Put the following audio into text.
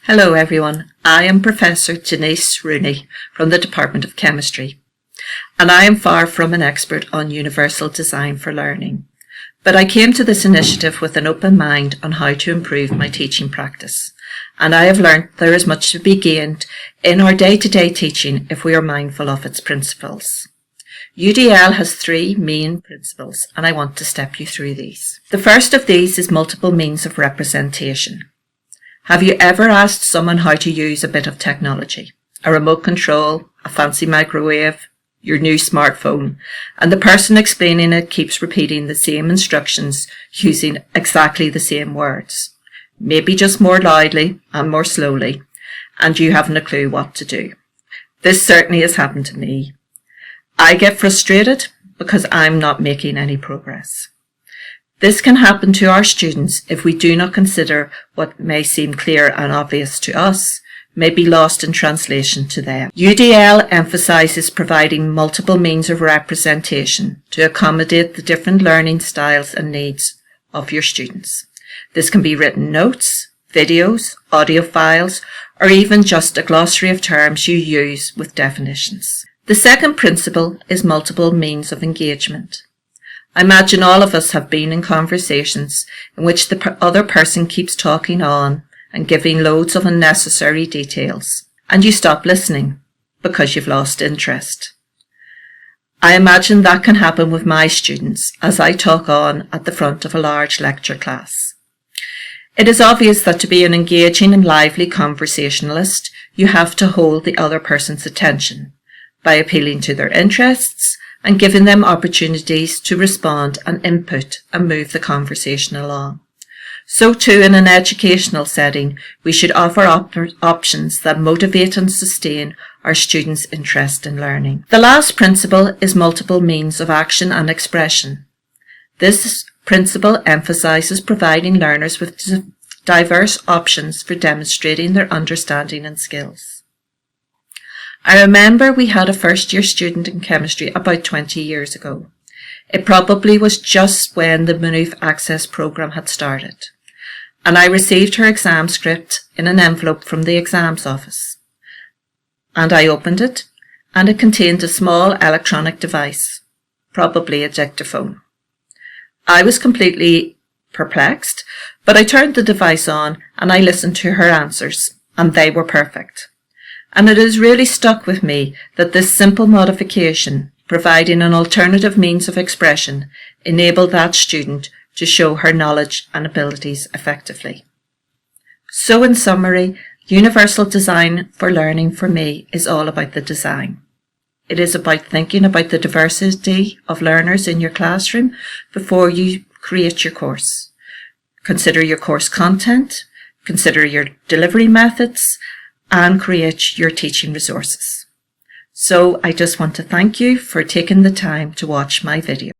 Hello everyone, I am Professor Denise Rooney from the Department of Chemistry, and I am far from an expert on universal design for learning, but I came to this initiative with an open mind on how to improve my teaching practice, and I have learnt there is much to be gained in our day-to-day teaching if we are mindful of its principles. UDL has three main principles, and I want to step you through these. The first of these is multiple means of representation. Have you ever asked someone how to use a bit of technology? A remote control, a fancy microwave, your new smartphone, and the person explaining it keeps repeating the same instructions using exactly the same words, maybe just more loudly and more slowly, and you haven't a clue what to do. This certainly has happened to me. I get frustrated because I'm not making any progress. This can happen to our students if we do not consider what may seem clear and obvious to us may be lost in translation to them. UDL emphasises providing multiple means of representation to accommodate the different learning styles and needs of your students. This can be written notes, videos, audio files, or even just a glossary of terms you use with definitions. The second principle is multiple means of engagement. I imagine all of us have been in conversations in which the other person keeps talking on and giving loads of unnecessary details, and you stop listening because you've lost interest. I imagine that can happen with my students as I talk on at the front of a large lecture class. It is obvious that to be an engaging and lively conversationalist, you have to hold the other person's attention by appealing to their interests and giving them opportunities to respond and input and move the conversation along. So too in an educational setting, we should offer options that motivate and sustain our students' interest in learning. The last principle is multiple means of action and expression. This principle emphasises providing learners with diverse options for demonstrating their understanding and skills. I remember we had a first-year student in chemistry about 20 years ago. It probably was just when the Mooney Access programme had started, and I received her exam script in an envelope from the exams office. And I opened it, and it contained a small electronic device, probably a dictaphone. I was completely perplexed, but I turned the device on and I listened to her answers, and they were perfect. And it has really stuck with me that this simple modification, providing an alternative means of expression, enabled that student to show her knowledge and abilities effectively. So in summary, universal design for learning for me is all about the design. It is about thinking about the diversity of learners in your classroom before you create your course. Consider your course content, consider your delivery methods, and create your teaching resources. So I just want to thank you for taking the time to watch my video.